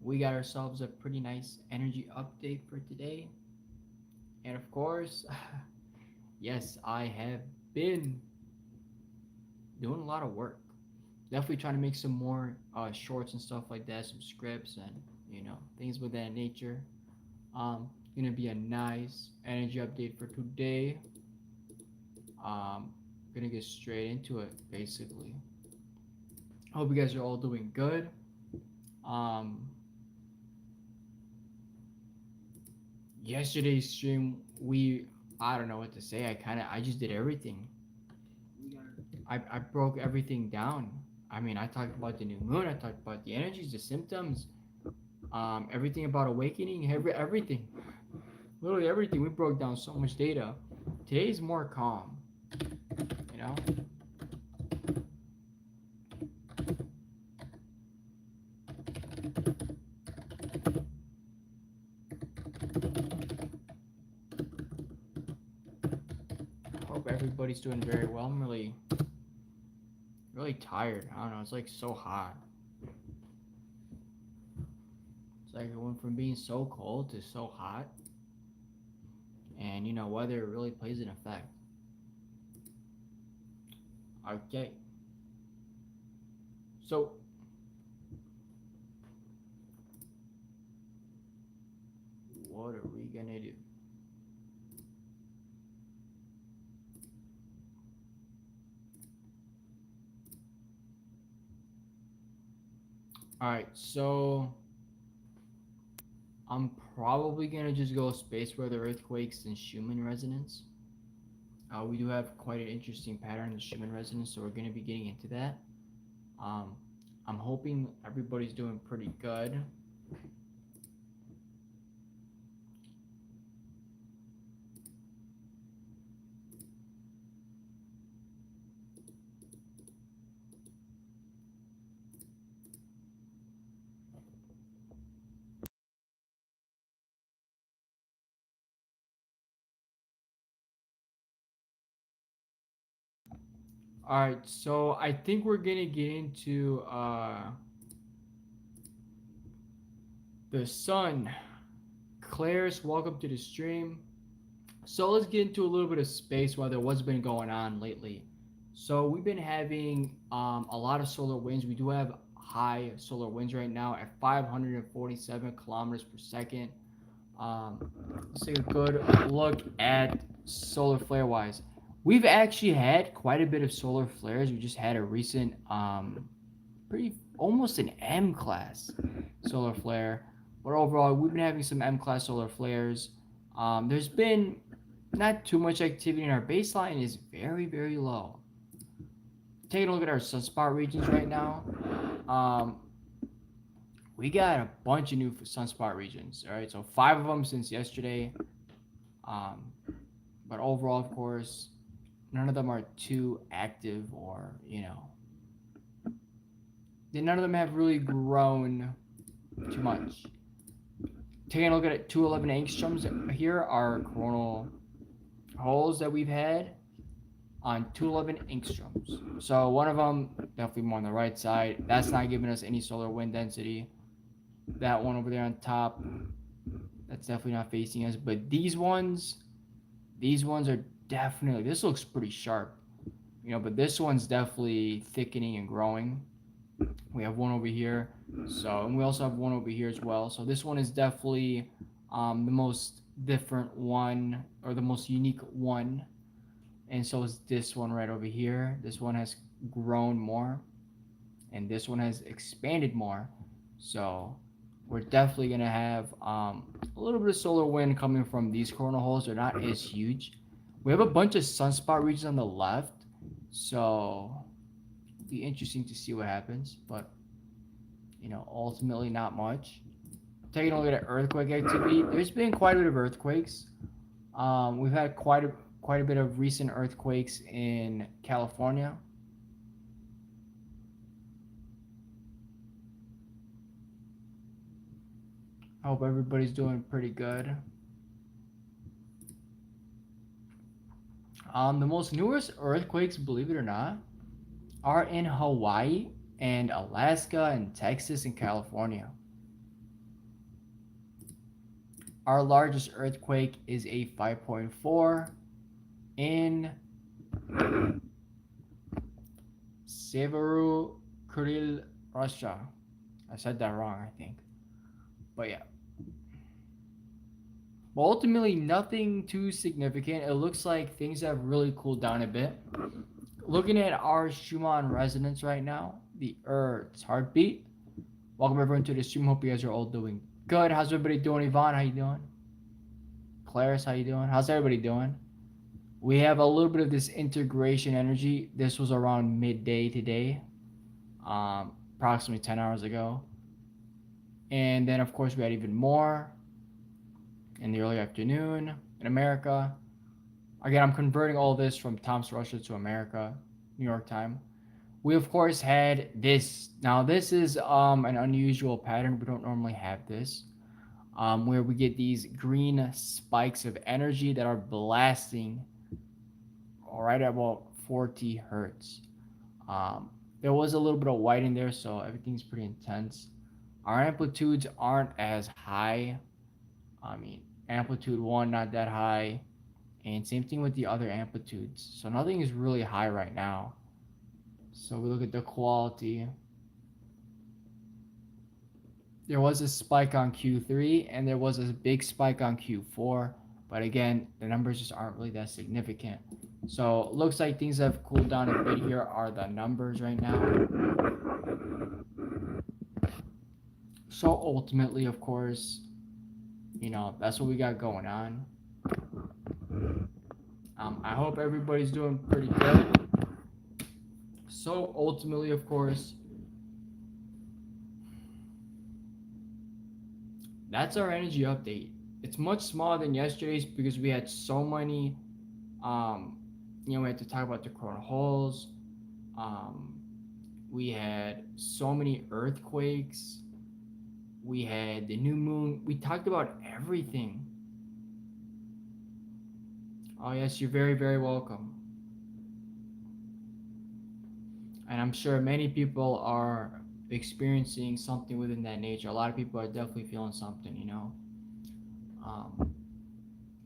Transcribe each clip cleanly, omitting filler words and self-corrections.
we got ourselves a pretty nice energy update for today. And of course, yes, I have been doing a lot of work. Definitely trying to make some more shorts and stuff like that, some scripts and things with that nature. Gonna be a nice energy update for today. Um, gonna get straight into it basically. Hope you guys are all doing good. Um, Yesterday's stream, I don't know what to say. I just did everything. I broke everything down. I mean, I talked about the new moon. I talked about the energies, the symptoms, everything about awakening, everything, literally everything. We broke down so much data. Today's more calm. You know. Hope everybody's doing very well. I'm really tired. I don't know. It's like so hot. It's like it went from being so cold to so hot. And weather really plays an effect. Okay. So what are we gonna do? All right, so I'm probably gonna just go space weather earthquakes and Schumann resonance. We do have quite an interesting pattern in Schumann resonance, so we're gonna be getting into that. Um, I'm hoping everybody's doing pretty good. All right, so I think we're gonna get into the sun. Claire's welcome to the stream. So let's get into a little bit of space weather. What's been going on lately? So we've been having a lot of solar winds. We do have high solar winds right now at 547 kilometers per second. Let's take a good look at solar flare wise. We've actually had quite a bit of solar flares. We just had a recent, pretty almost an M class solar flare. But overall, we've been having some M class solar flares. There's been not too much activity, and our baseline is very, very low. Taking a look at our sunspot regions right now. Um, we got a bunch of new sunspot regions. All right, so 5 of them since yesterday. Um, but overall, of course, none of them are too active, or none of them have really grown too much. Taking a look at 211 angstroms here are coronal holes that we've had on 211 angstroms. So one of them definitely more on the right side. That's not giving us any solar wind density. That one over there on top, that's definitely not facing us. But these ones are definitely. This looks pretty sharp, but this one's definitely thickening and growing. We have one over here, and we also have one over here as well. So this one is definitely the most different one, or the most unique one. And so is this one right over here. This one has grown more, and this one has expanded more. So we're definitely gonna have a little bit of solar wind coming from these coronal holes. They're not as huge. We have a bunch of sunspot regions on the left, so it'll be interesting to see what happens. But ultimately not much. Taking a look at earthquake activity, there's been quite a bit of earthquakes. We've had quite a bit of recent earthquakes in California. I hope everybody's doing pretty good. The most newest earthquakes, believe it or not, are in Hawaii and Alaska and Texas and California. Our largest earthquake is a 5.4 in Severu Kuril, Russia. I said that wrong, I think. But yeah. But ultimately, nothing too significant. It looks like things have really cooled down a bit. Looking at our Schumann resonance right now, the Earth's heartbeat. Welcome everyone to the stream. Hope you guys are all doing good. How's everybody doing? Yvonne, how you doing? Claris, how you doing? How's everybody doing? We have a little bit of this integration energy. This was around midday today, approximately 10 hours ago. And then, of course, we had even more in the early afternoon in America. Again, I'm converting all this from Tom's Russia to America, New York time. We of course had this. Now this is an unusual pattern. We don't normally have this, where we get these green spikes of energy that are blasting right at about 40 hertz. There was a little bit of white in there, so everything's pretty intense. Our amplitudes aren't as high. I mean, amplitude one not that high, and same thing with the other amplitudes. So nothing is really high right now. So we look at the quality. There was a spike on Q3 and there was a big spike on Q4, but again, the numbers just aren't really that significant. So looks like things have cooled down a bit. Here are the numbers right now. So ultimately, of course, that's what we got going on. I hope everybody's doing pretty good. So ultimately, of course, that's our energy update. It's much smaller than yesterday's because we had so many, we had to talk about the coronal holes. We had so many earthquakes. We had the new moon. We talked about everything. Oh, yes, you're very, very welcome. And I'm sure many people are experiencing something within that nature. A lot of people are definitely feeling something.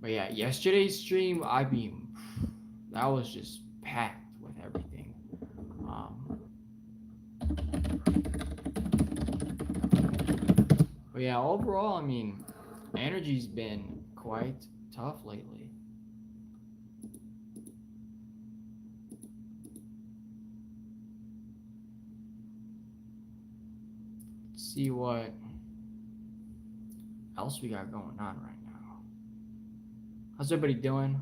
But yeah, yesterday's stream, I mean, that was just packed with everything. But yeah, overall, I mean, energy's been quite tough lately. Let's see what else we got going on right now. How's everybody doing?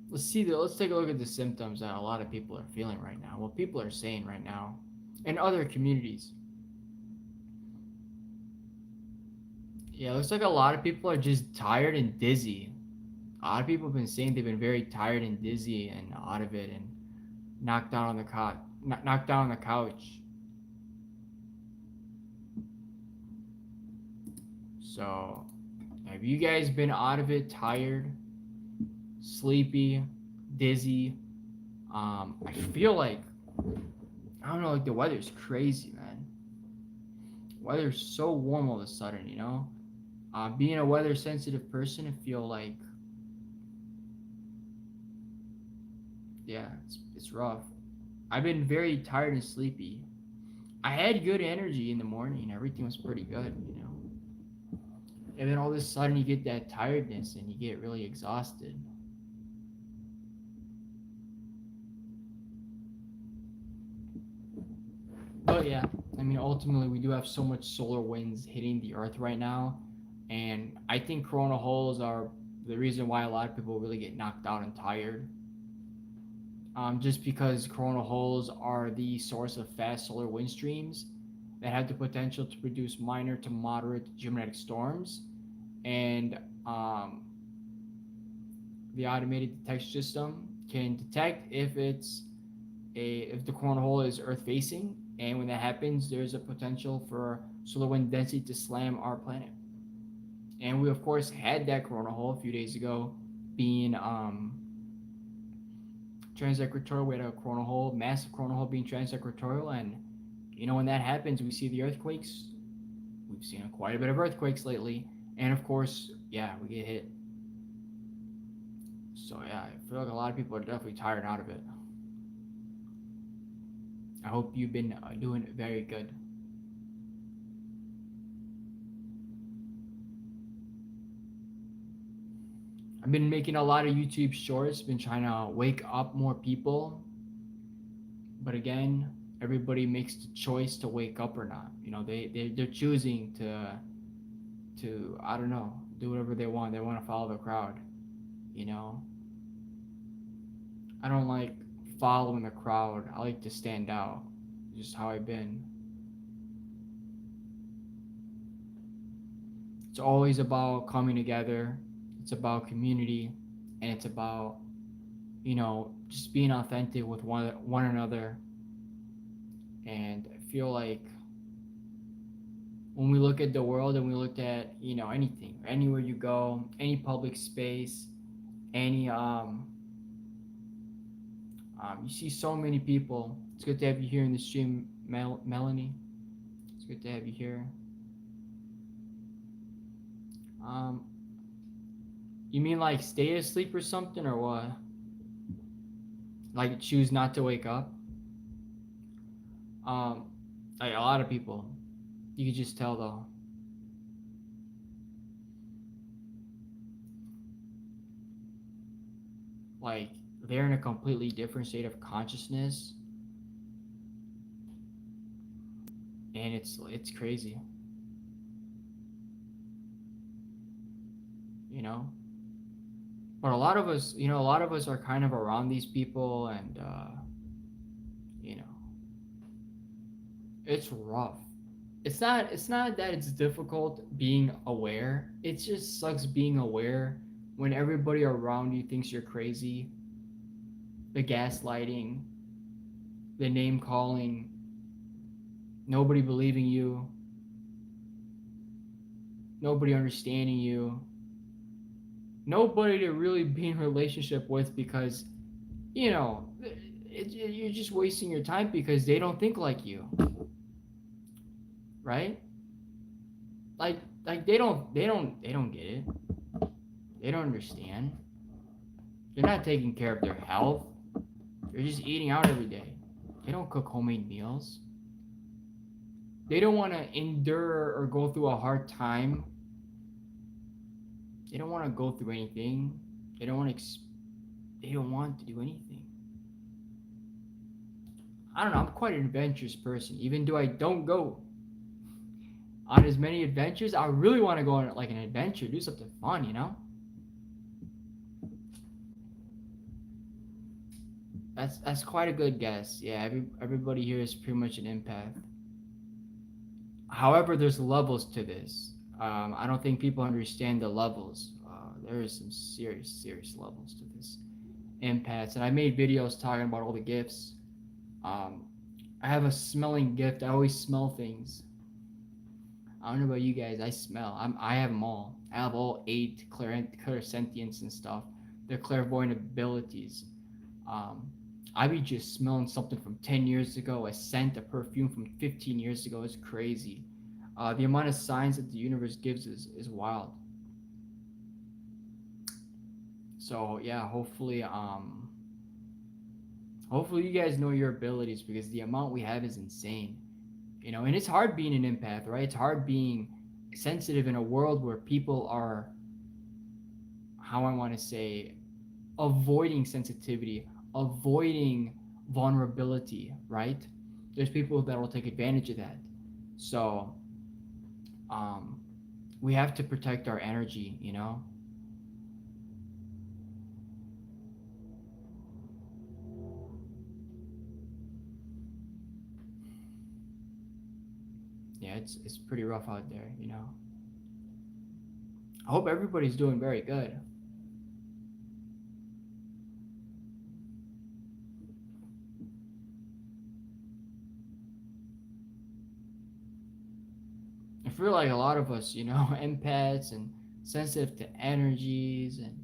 Let's take a look at the symptoms that a lot of people are feeling right now. What people are saying right now in other communities. Yeah, it looks like a lot of people are just tired and dizzy. A lot of people have been saying they've been very tired and dizzy and out of it and knocked down on the knocked down on the couch. So, have you guys been out of it, tired, sleepy, dizzy? I feel like, I don't know, like the weather's crazy, man. Weather's so warm all of a sudden, being a weather sensitive person, I feel like, yeah, it's rough. I've been very tired and sleepy. I had good energy in the morning. Everything was pretty good. And then all of a sudden you get that tiredness and you get really exhausted. But yeah, I mean, ultimately we do have so much solar winds hitting the earth right now. And I think corona holes are the reason why a lot of people really get knocked out and tired. Just because coronal holes are the source of fast solar wind streams that have the potential to produce minor to moderate geomagnetic storms, and the automated detection system can detect if the coronal hole is Earth facing, and when that happens, there's a potential for solar wind density to slam our planet. And we of course had that coronal hole a few days ago, being transequatorial. We had a coronal hole, massive coronal hole being transequatorial, and When that happens, we see the earthquakes. We've seen quite a bit of earthquakes lately, and of course, yeah, we get hit. So yeah, I feel like a lot of people are definitely tired out of it. I hope you've been doing very good. I've been making a lot of YouTube shorts, been trying to wake up more people, but again, everybody makes the choice to wake up or not. They're choosing to I don't know, do whatever they want. They want to follow the crowd. You know, I don't like following the crowd. I like to stand out. It's just how I've been. It's always about coming together. It's about community, and it's about just being authentic with one another. And I feel like when we look at the world and we look at anything, anywhere you go, any public space, any you see so many people. It's good to have you here in the stream, Melanie. It's good to have you here. Um, you mean like stay asleep or something, or what? Like choose not to wake up? Um, like a lot of people, you could just tell though. Like they're in a completely different state of consciousness, and it's crazy. You know. But a lot of us are kind of around these people, and you know, it's rough. It's not that it's difficult being aware. It just sucks being aware when everybody around you thinks you're crazy. The gaslighting, the name calling, nobody believing you, nobody understanding you, nobody to really be in a relationship with because you're just wasting your time because they don't think like you, right? Like they don't get it. They don't understand. They're not taking care of their health. They're just eating out every day. They don't cook homemade meals. They don't want to endure or go through a hard time. They don't want to go through anything. They don't want to. They don't want to do anything. I don't know. I'm quite an adventurous person, even though I don't go on as many adventures. I really want to go on like an adventure, do something fun. That's quite a good guess. Yeah, everybody here is pretty much an empath. However, there's levels to this. I don't think people understand the levels. There is some serious levels to this empaths, and I made videos talking about all the gifts. Um, I have a smelling gift. I always smell things. I don't know about you guys. I smell. I have them all. I have all 8 clairsentience and stuff. They're clairvoyant abilities. Um, I be just smelling something from 10 years ago, a scent, a perfume from 15 years ago. Is crazy. The amount of signs that the universe gives is wild. So yeah, hopefully you guys know your abilities because the amount we have is insane. And it's hard being an empath, right? It's hard being sensitive in a world where people are, how I want to say, avoiding sensitivity, avoiding vulnerability, right? There's people that will take advantage of that. So, um, we have to protect our energy. Yeah, it's pretty rough out there. I hope everybody's doing very good. I feel like a lot of us, empaths and sensitive to energies, and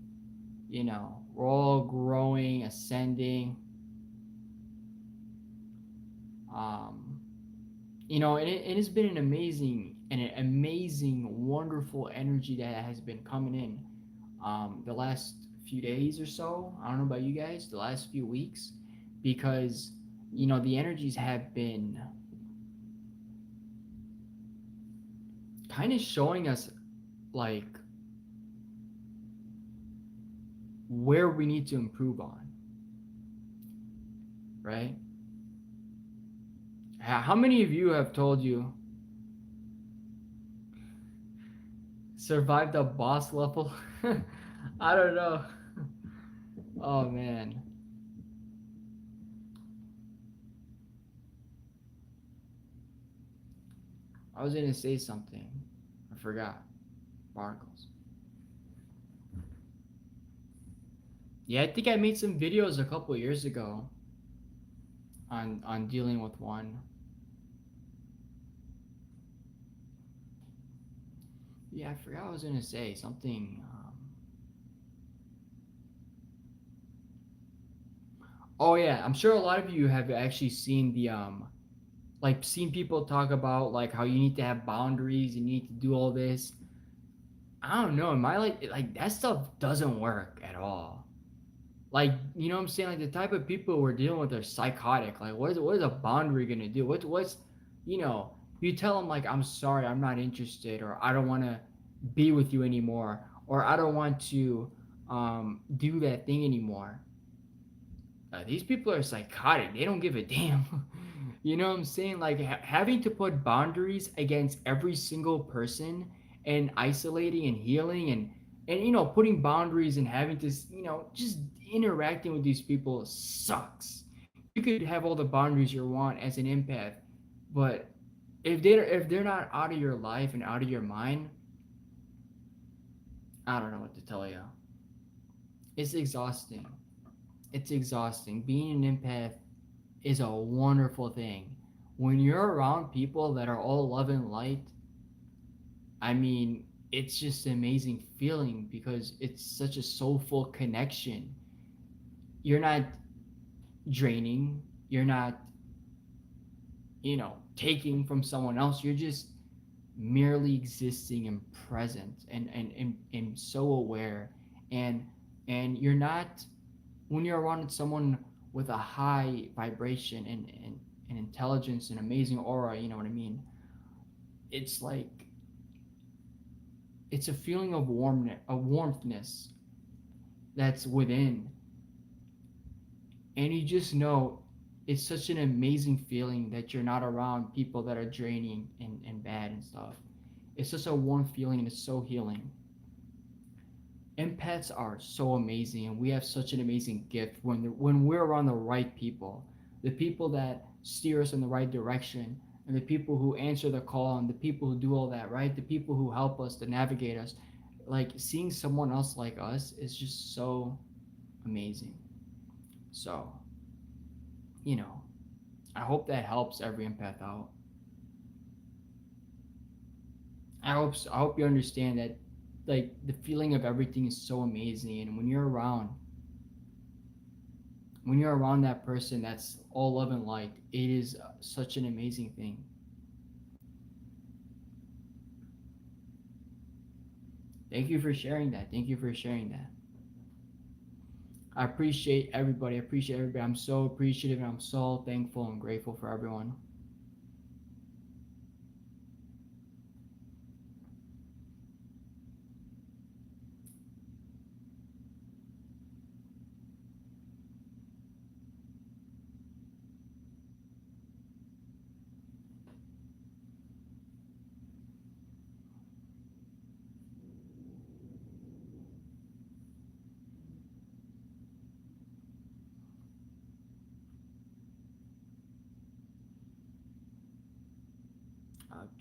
we're all growing, ascending. Um, it has been an amazing, wonderful energy that has been coming in the last few days or so. I don't know about you guys, the last few weeks, because the energies have been kind of showing us like where we need to improve on, right? How many of you have told you survive the boss level? I don't know. Oh man. I was gonna say something. I forgot. Barnacles. Yeah, I think I made some videos a couple years ago on dealing with one. Yeah, I forgot what I was gonna say something. Oh yeah, I'm sure a lot of you have actually seen the like seen people talk about like how you need to have boundaries, you need to do all this. I don't know, in my like that stuff doesn't work at all. Like, what I'm saying? Like the type of people we're dealing with are psychotic. Like what is a boundary gonna do? What's you know, you tell them like I'm sorry, I'm not interested, or I don't wanna be with you anymore, or I don't want to do that thing anymore. These people are psychotic. They don't give a damn. You know what I'm saying? Like having to put boundaries against every single person and isolating and healing and putting boundaries and having to just interacting with these people sucks. You could have all the boundaries you want as an empath, but if they're not out of your life and out of your mind, I don't know what to tell you. It's exhausting. It's exhausting. Being an empath is a wonderful thing. When you're around people that are all love and light, I mean, it's just an amazing feeling because it's such a soulful connection. You're not draining, you're not, taking from someone else. You're just merely existing and present and so aware. And you're not when you're around someone with a high vibration and intelligence and amazing aura, you know what I mean? It's like it's a feeling of warmthness that's within, and you just know it's such an amazing feeling that you're not around people that are draining and bad and stuff. It's just a warm feeling and it's so healing. Empaths are so amazing, and we have such an amazing gift when we're around the right people, the people that steer us in the right direction, and the people who answer the call, and the people who do all that, right? The people who help us to navigate us. Like seeing someone else like us is just so amazing. So, you know, I hope that helps every empath out. I hope you understand that like the feeling of everything is so amazing, and when you're around that person that's all love and light, it is such an amazing thing. Thank you for sharing that. Thank you for sharing that. I appreciate everybody. I appreciate everybody. I'm so appreciative and I'm so thankful and grateful for everyone.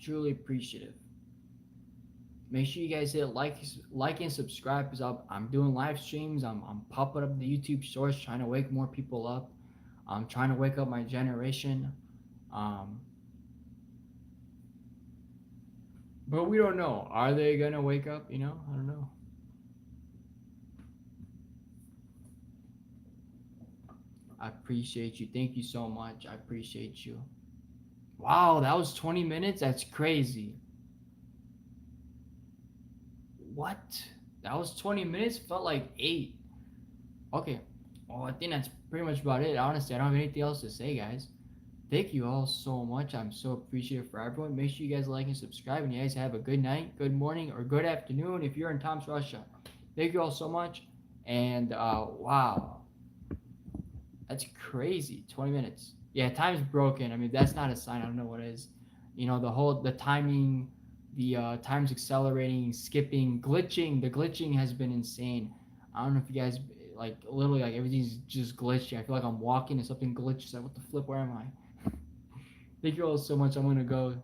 Truly appreciative. Make sure you guys hit like and subscribe because I'm doing live streams. I'm popping up the YouTube shorts, trying to wake more people up. I'm trying to wake up my generation. Um, but we don't know. Are they gonna wake up? I don't know. I appreciate you. Thank you so much. I appreciate you. Wow, that was 20 minutes? That's crazy. What? That was 20 minutes? Felt like 8. Okay. Well, I think that's pretty much about it. Honestly, I don't have anything else to say, guys. Thank you all so much. I'm so appreciative for everyone. Make sure you guys like and subscribe, and you guys have a good night, good morning, or good afternoon if you're in Tom's Russia. Thank you all so much. And wow, that's crazy. 20 minutes. Yeah, time's broken. I mean, that's not a sign. I don't know what it is. The timing, the time's accelerating, skipping, glitching. The glitching has been insane. I don't know if you guys like literally like everything's just glitchy. I feel like I'm walking and something glitches. Like, what the flip? Where am I? Thank you all so much. I'm gonna go.